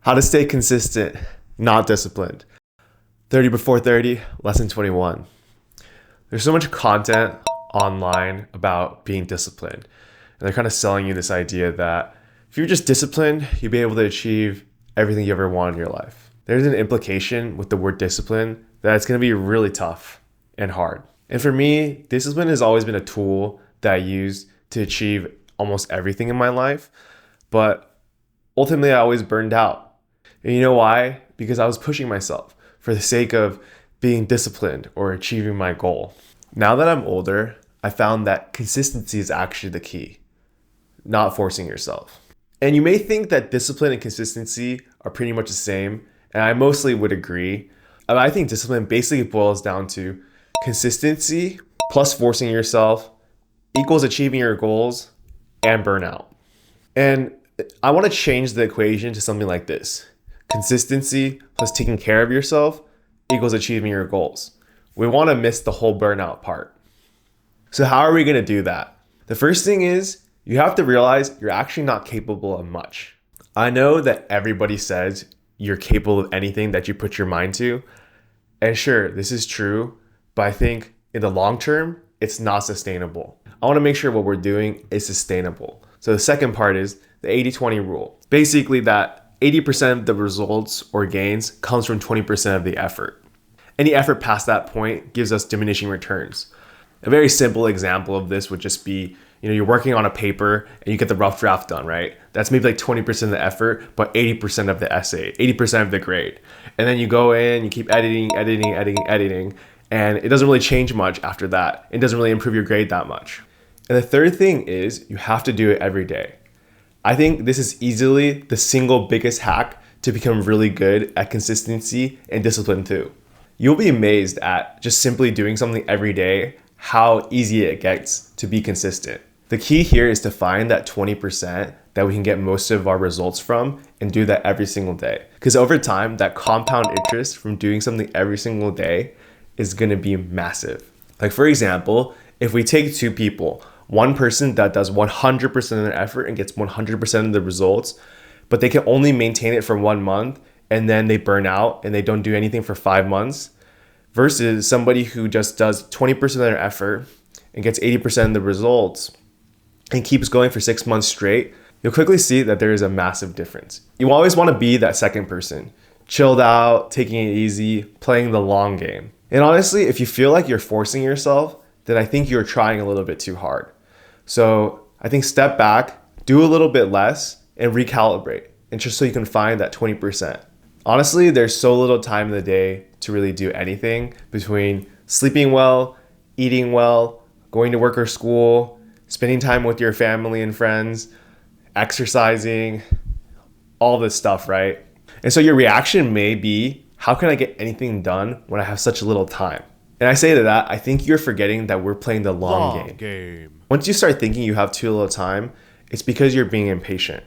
How to stay consistent, not disciplined. 30 before 30, lesson 21. There's so much content online about being disciplined. And they're kind of selling you this idea that if you're just disciplined, you'll be able to achieve everything you ever want in your life. There's an implication with the word discipline that it's going to be really tough and hard. And for me, discipline has always been a tool that I use to achieve almost everything in my life. But ultimately, I always burned out. And you know why? Because I was pushing myself for the sake of being disciplined or achieving my goal. Now that I'm older, I found that consistency is actually the key, not forcing yourself. And you may think that discipline and consistency are pretty much the same, and I mostly would agree. I think discipline basically boils down to consistency plus forcing yourself equals achieving your goals and burnout. And I want to change the equation to something like this. Consistency plus taking care of yourself equals achieving your goals. We want to miss the whole burnout part. So how are we going to do that? The first thing is you have to realize you're actually not capable of much. I know that everybody says you're capable of anything that you put your mind to. And sure, this is true, but I think in the long term, it's not sustainable. I want to make sure what we're doing is sustainable. So the second part is the 80-20 rule. Basically that 80% of the results or gains comes from 20% of the effort. Any effort past that point gives us diminishing returns. A very simple example of this would just be, you're working on a paper and you get the rough draft done, right? That's maybe like 20% of the effort, but 80% of the essay, 80% of the grade. And then you go in, you keep editing, and it doesn't really change much after that. It doesn't really improve your grade that much. And the third thing is you have to do it every day. I think this is easily the single biggest hack to become really good at consistency and discipline too. You'll be amazed at just simply doing something every day, how easy it gets to be consistent. The key here is to find that 20% that we can get most of our results from and do that every single day. Because over time, that compound interest from doing something every single day is going to be massive. Like for example, if we take two people, one person that does 100% of their effort and gets 100% of the results, but they can only maintain it for 1 month and then they burn out and they don't do anything for 5 months, versus somebody who just does 20% of their effort and gets 80% of the results and keeps going for 6 months straight, you'll quickly see that there is a massive difference. You always want to be that second person, chilled out, taking it easy, playing the long game. And honestly, if you feel like you're forcing yourself, then I think you're trying a little bit too hard. So I think step back, do a little bit less, and recalibrate, and just so you can find that 20%. Honestly, there's so little time in the day to really do anything between sleeping well, eating well, going to work or school, spending time with your family and friends, exercising, all this stuff, right? And so your reaction may be, how can I get anything done when I have such little time? And I say to that, I think you're forgetting that we're playing the long game. Once you start thinking you have too little time, it's because you're being impatient.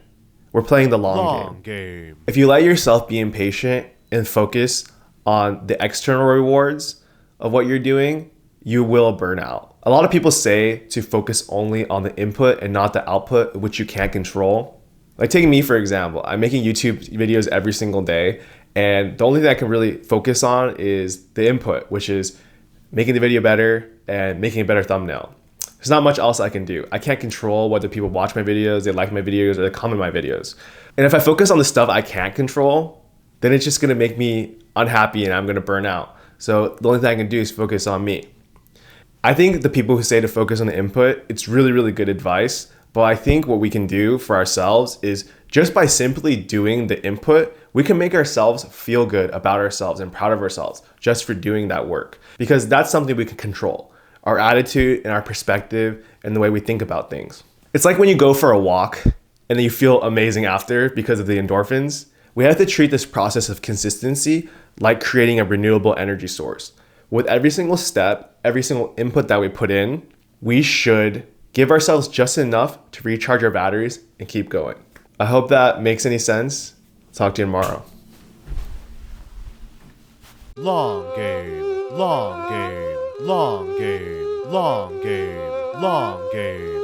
We're playing the long game. If you let yourself be impatient and focus on the external rewards of what you're doing, you will burn out. A lot of people say to focus only on the input and not the output, which you can't control. Like taking me, for example, I'm making YouTube videos every single day, and the only thing I can really focus on is the input, which is making the video better and making a better thumbnail. There's not much else I can do. I can't control whether people watch my videos, they like my videos, or they comment my videos. And if I focus on the stuff I can't control, then it's just gonna make me unhappy and I'm gonna burn out. So the only thing I can do is focus on me. I think the people who say to focus on the input, it's really, really good advice. But I think what we can do for ourselves is just by simply doing the input, we can make ourselves feel good about ourselves and proud of ourselves just for doing that work. Because that's something we can control. Our attitude and our perspective and the way we think about things. It's like when you go for a walk and then you feel amazing after because of the endorphins. We have to treat this process of consistency like creating a renewable energy source. With every single step, every single input that we put in, we should give ourselves just enough to recharge our batteries and keep going. I hope that makes any sense. Talk to you tomorrow. Long game, long game, long game, long game, long game.